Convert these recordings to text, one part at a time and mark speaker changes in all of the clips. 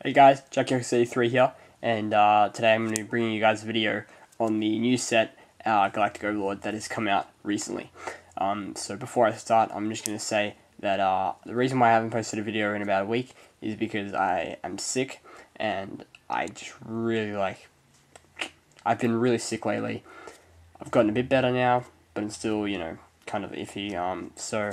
Speaker 1: Hey guys, JackYoung3 here, and today I'm going to be bringing you guys a video on the new set, Galactic Overlord, that has come out recently. So before I start, I'm just going to say that the reason why I haven't posted a video in about a week is because I am sick, and I just really I've been really sick lately. I've gotten a bit better now, but it's still, kind of iffy, so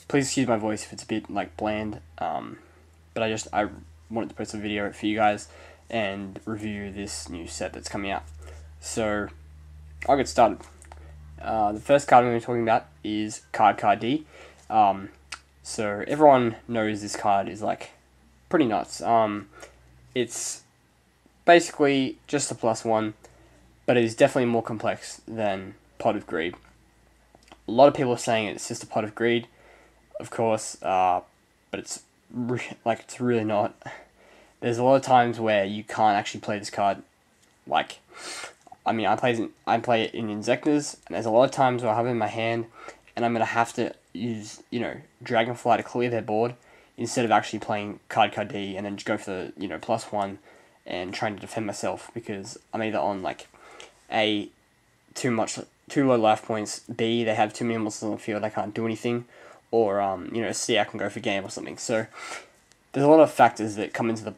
Speaker 1: please excuse my voice if it's a bit, bland, but I wanted to post a video for you guys and review this new set that's coming out. So I'll get started. The first card I'm going to be talking about is Card D. So everyone knows this card is pretty nuts. It's basically just a +1, but it is definitely more complex than Pot of Greed. A lot of people are saying it's just a Pot of Greed, of course, but it's really not. There's a lot of times where you can't actually play this card. I play it in Inzektor's, and there's a lot of times where I have it in my hand, and I'm gonna have to use Dragonfly to clear their board instead of actually playing Card D and then just go for the +1 and trying to defend myself, because I'm either on A, too low life points, B, they have too many monsters on the field, I can't do anything, or C, I can go for game or something. So there's a lot of factors that come into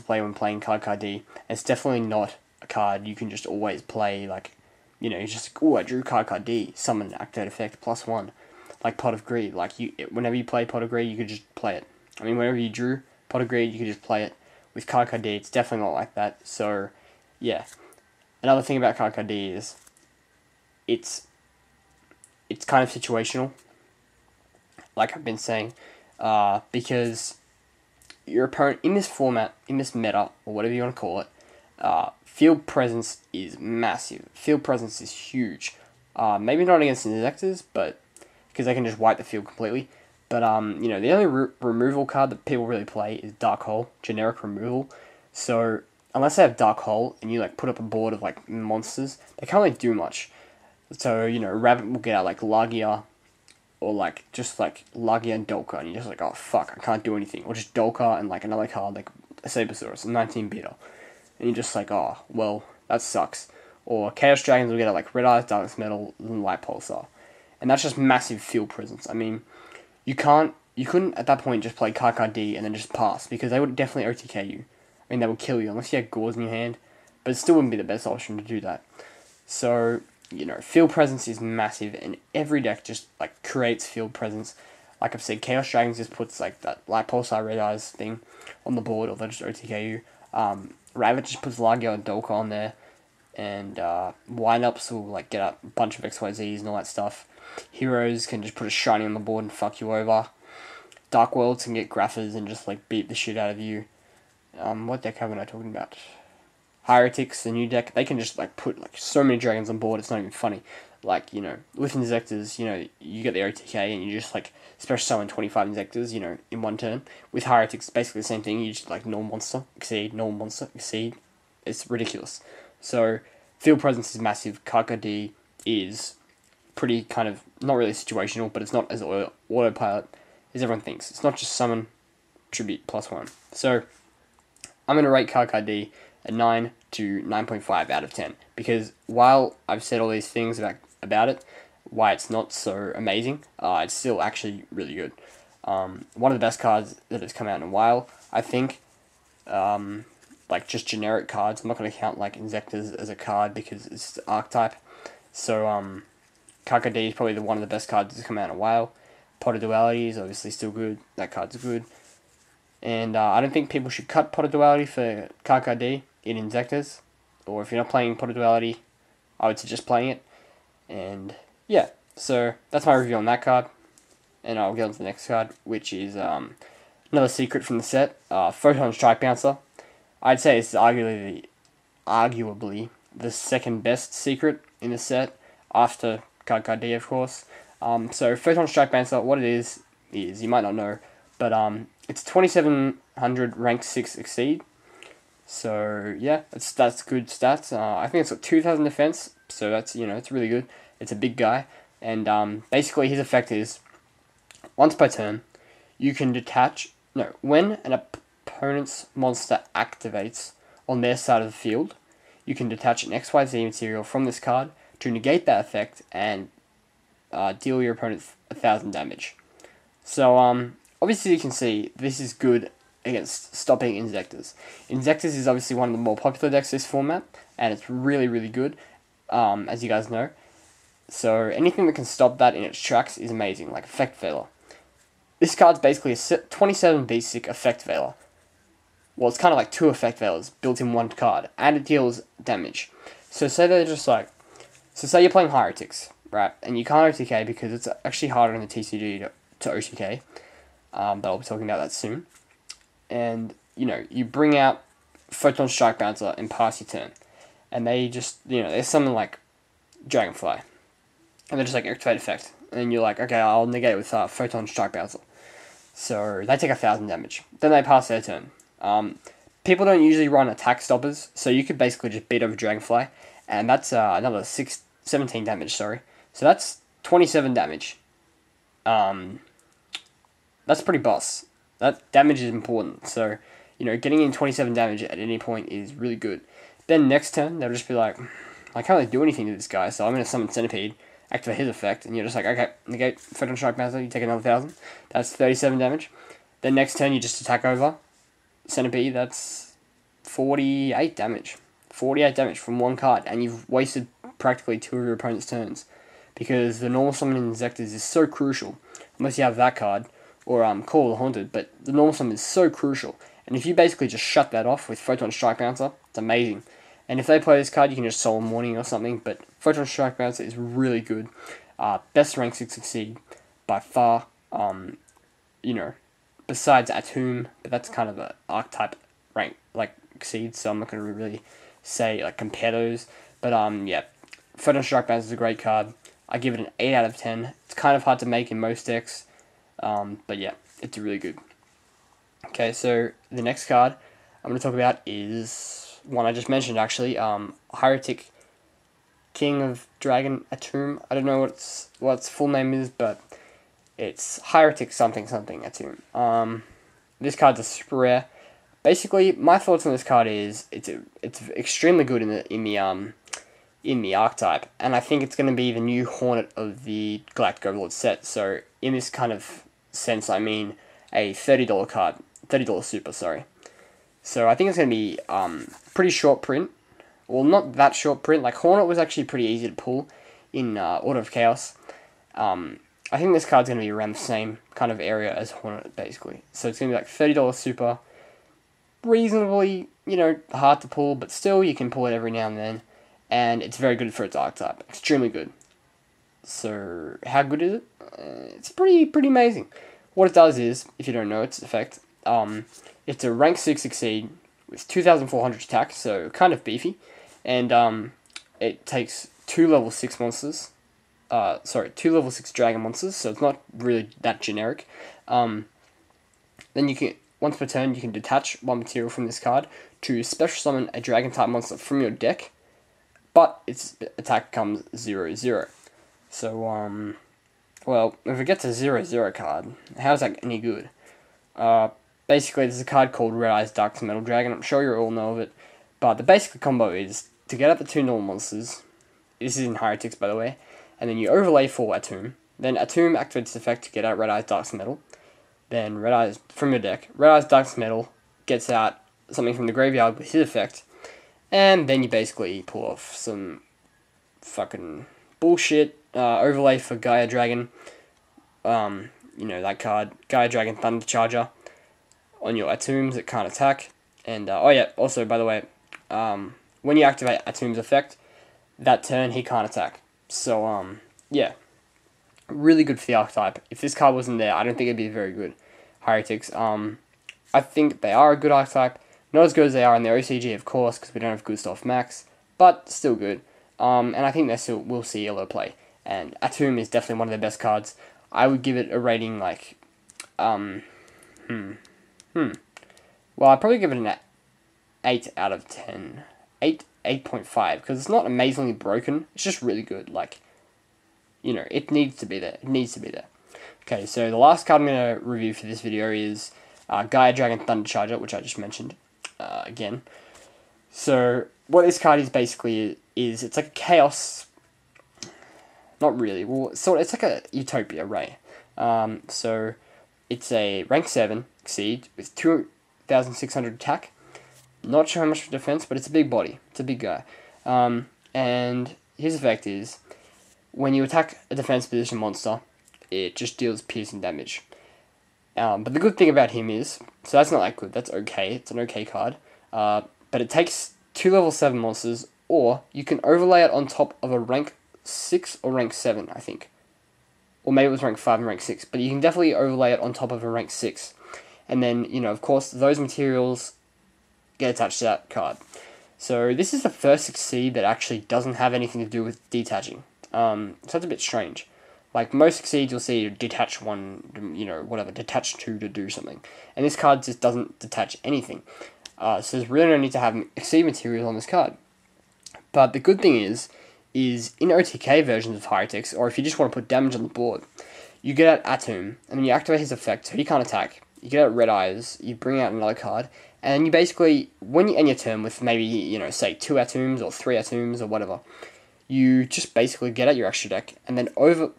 Speaker 1: play when playing Card D. It's definitely not a card you can just always play just I drew Card D, summon, activate effect, +1, like Pot of Greed. Whenever you play Pot of Greed, you could just play it. Whenever you drew Pot of Greed, you could just play it. With Card D, it's definitely not like that. So yeah, another thing about Card D is it's kind of situational, like I've been saying, because your opponent in this format, in this meta, or whatever you want to call it, field presence is massive. Field presence is huge. Maybe not against Inzektor's, but because they can just wipe the field completely. But the only removal card that people really play is Dark Hole, generic removal. So unless they have Dark Hole and you put up a board of monsters, they can't really do much. So Rabbit will get out Lagia, or just Lagia and Dolka, and you're just oh fuck, I can't do anything. Or just Dolka and another card a Sabersaurus, a 19-beater. And you're just oh, well, that sucks. Or Chaos Dragons will get out Red Eyes, Darkness Metal, and Light Pulsar. And that's just massive field presence. You couldn't at that point just play Card D and then just pass, because they would definitely OTK you. They would kill you, unless you had Gauze in your hand. But it still wouldn't be the best option to do that. So field presence is massive, and every deck just creates field presence. Like I've said, Chaos Dragons just puts that Light Pulsar Red Eyes thing on the board, or they'll just OTK you. Rabbit just puts Lagia and Dolka on there, and windups will get a bunch of XYZs and all that stuff. Heroes can just put a shiny on the board and fuck you over. Dark Worlds can get Graphers and just beat the shit out of you. What deck haven't I talking about? Heretics, the new deck, they can just put so many dragons on board, it's not even funny. With Inzektor's, you get the OTK and you just special summon 25 Inzektor's, in one turn. With Heretics, basically the same thing. You just normal monster, exceed, normal monster, exceed. It's ridiculous. So field presence is massive. Card D is pretty kind of not really situational, but it's not as autopilot as everyone thinks. It's not just summon, tribute, +1. So I'm gonna rate Card D a 9 to 9.5 out of 10, because while I've said all these things about it, why it's not so amazing, it's still actually really good. One of the best cards that has come out in a while, I think. Just generic cards. I'm not going to count Inzektor's as a card because it's the archetype. So Card D is probably one of the best cards that's come out in a while. Pot of Duality is obviously still good. That card's good. And I don't think people should cut Pot of Duality for Card D in Inzektor's. Or if you're not playing Pot of Duality, I would suggest playing it. And yeah, so that's my review on that card. And I'll get on to the next card, which is another secret from the set, Photon Strike Bouncer. I'd say it's arguably the second best secret in the set, after Card D, of course. So Photon Strike Bouncer, what it is you might not know, but it's 2700 rank 6 exceed. So yeah, that's good stats. I think it's got 2000 defense, so that's it's really good. It's a big guy, and basically his effect is once per turn, you can detach. No, when an opponent's monster activates on their side of the field, you can detach an XYZ material from this card to negate that effect and deal your opponent 1,000 damage. So, obviously you can see this is good against stopping Inzektor's. Inzektor's is obviously one of the more popular decks this format, and it's really, really good, as you guys know. So, anything that can stop that in its tracks is amazing, like Effect Veiler. This card's basically a 27 basic Effect Veiler. Well, it's kind of like 2 Effect Veilers built in one card, and it deals damage. So, say they're just like... So, say you're playing Heretics, right? And you can't OTK because it's actually harder in the TCG to OTK. But I'll be talking about that soon. And, you know, you bring out Photon Strike Bouncer and pass your turn. And they just, you know, there's something like Dragonfly. And they're just like activate effect. And you're like, okay, I'll negate it with Photon Strike Bouncer. So they take 1,000 damage. Then they pass their turn. People don't usually run attack stoppers, so you could basically just beat over Dragonfly. And that's another 17 damage, sorry. So that's 27 damage. That's pretty boss. That damage is important. So, you know, getting in 27 damage at any point is really good. Then next turn, they'll just be like, I can't really do anything to this guy, so I'm going to summon Centipede, activate his effect, and you're just like, okay, negate Photon Strike Bouncer, you take another 1,000. That's 37 damage. Then next turn, you just attack over Centipede, that's 48 damage. 48 damage from one card, and you've wasted practically 2 of your opponent's turns. Because the normal summon in Inzektor's is so crucial, unless you have that card, or Call of the Haunted, but the normal summon is so crucial. And if you basically just shut that off with Photon Strike Bouncer, it's amazing. And if they play this card, you can just Solemn Warning or something, but Photon Strike Bouncer is really good. Best rank 6 Exceed by far. You know, besides Atum, but that's kind of an archetype rank, like, Exceed, so I'm not going to really say, like, compare those. But, yeah, Photon Strike Bouncer is a great card. I give it an 8 out of 10. It's kind of hard to make in most decks. But yeah, it's really good. Okay, so the next card I'm going to talk about is one I just mentioned, actually. Heretic King of Dragon Atum. I don't know what its full name is, but it's Heretic something Atum. This card's a super rare. Basically, my thoughts on this card is it's extremely good in the archetype, and I think it's going to be the new Hornet of the Galactic Overlord set. So in this kind of sense, I mean a $30 card, $30 super, sorry. So I think it's going to be pretty short print. Well, not that short print. Like, Hornet was actually pretty easy to pull in Order of Chaos. I think this card's going to be around the same kind of area as Hornet, basically. So it's going to be like $30 super. Reasonably, you know, hard to pull, but still you can pull it every now and then. And it's very good for its archetype. Extremely good. So, how good is it? It's pretty amazing. What it does is, if you don't know its effect, it's a rank 6 Exceed with 2,400 attack, so kind of beefy. And it takes 2 level 6 monsters. 2 level 6 dragon monsters, so it's not really that generic. Then you can, once per turn, you can detach one material from this card to special summon a dragon type monster from your deck, but its attack comes 0/0. So, well, if it gets a 0/0 card, how's that any good? Basically, there's a card called Red Eyes Dark Metal Dragon. I'm sure you all know of it, but the basic combo is to get out the 2 normal monsters. This is in Heretics, by the way. And then you overlay for Atum. Then Atum activates its effect to get out Red Eyes Dark Metal. Then Red Eyes from your deck. Red Eyes Dark Metal gets out something from the graveyard with his effect. And then you basically pull off some fucking bullshit overlay for Gaia Dragon. You know, that card, Gaia Dragon Thunder Charger. On your Atums that can't attack. And, oh yeah, also, by the way, when you activate Atum's effect, that turn he can't attack. So, yeah. Really good for the archetype. If this card wasn't there, I don't think it'd be very good. Heretics. I think they are a good archetype. Not as good as they are in the OCG, of course, because we don't have Gustav Max, but still good. And I think they still will see a lot of play. And Atum is definitely one of their best cards. I would give it a rating like, well, I'd probably give it an 8 out of 10. 8.5, because it's not amazingly broken. It's just really good. Like, you know, it needs to be there. It needs to be there. Okay, so the last card I'm going to review for this video is Gaia Dragon Thunder Charger, which I just mentioned again. So what this card is basically is it's like a chaos. Not really. Well, it's like a Utopia Ray. So it's a rank 7 Exceed with 2,600 attack. Not sure how much for defense, but it's a big body. It's a big guy. And his effect is when you attack a defense position monster, it just deals piercing damage. But the good thing about him is, so that's not that good. That's okay. It's an okay card. But it takes 2 level 7 monsters, or you can overlay it on top of a rank 6 or rank 7, I think. Or maybe it was rank 5 and rank 6. But you can definitely overlay it on top of a rank 6. And then, of course, those materials get attached to that card. So this is the first Succeed that actually doesn't have anything to do with detaching. So that's a bit strange. Like most Succeeds, you'll see detach one, whatever, detach two to do something. And this card just doesn't detach anything. So there's really no need to have Exceed materials on this card. But the good thing is in OTK versions of Heretics, or if you just want to put damage on the board, you get out Atom, and then you activate his effect, so he can't attack. You get out Red Eyes, you bring out another card, and then you basically, when you end your turn with maybe, say 2 Atoms or 3 Atoms or whatever, you just basically get out your extra deck, and then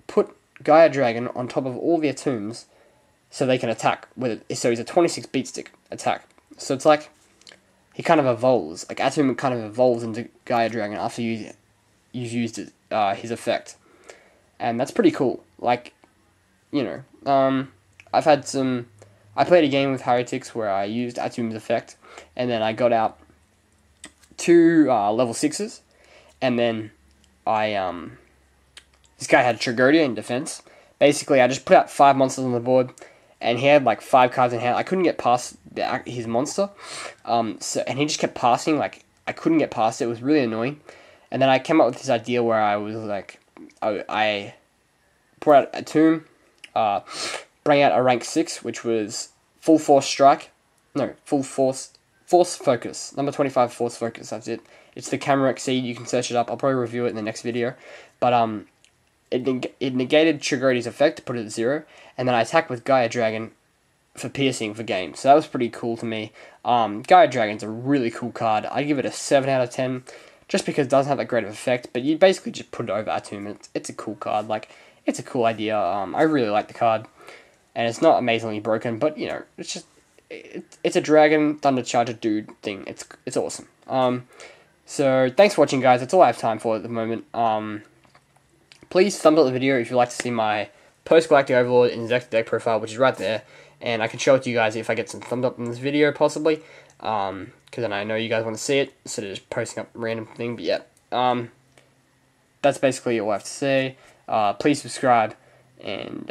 Speaker 1: put Gaia Dragon on top of all the Atoms, so they can attack. So he's a 26 beat stick attack. So it's like, he kind of evolves, like Atom kind of evolves into Gaia Dragon after you've used his effect. And that's pretty cool. Like, I've had I played a game with Heretics where I used Atom's effect, and then I got out 2 level 6s, and then this guy had Tragodia in defense. Basically, I just put out 5 monsters on the board, and he had like 5 cards in hand. I couldn't get past his monster, and he just kept passing. Like I couldn't get past it. It was really annoying. And then I came up with this idea where I was like, I brought out a tomb, bring out a rank 6, which was full force strike. No, full force focus. Number 25 force focus. That's it. It's the camera Exceed. You can search it up. I'll probably review it in the next video. But it negated Trigodi's effect, put it at 0, and then I attacked with Gaia Dragon for piercing for game. So that was pretty cool to me. Gaia Dragon's a really cool card. I'd give it a 7 out of 10, just because it doesn't have that great of effect, but you basically just put it over Atom, and it's a cool card. Like, it's a cool idea. I really like the card, and it's not amazingly broken, but, it's just, it's a Dragon Thunder Charger dude thing. It's awesome. So, thanks for watching, guys. That's all I have time for at the moment. Please thumbs up the video if you'd like to see my post-Galactic Overlord in his extra deck profile, which is right there. And I can show it to you guys if I get some thumbs up in this video, possibly. Because then I know you guys want to see it, instead of just posting up a random thing. But yeah, that's basically all I have to say. Please subscribe, and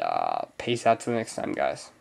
Speaker 1: peace out till next time, guys.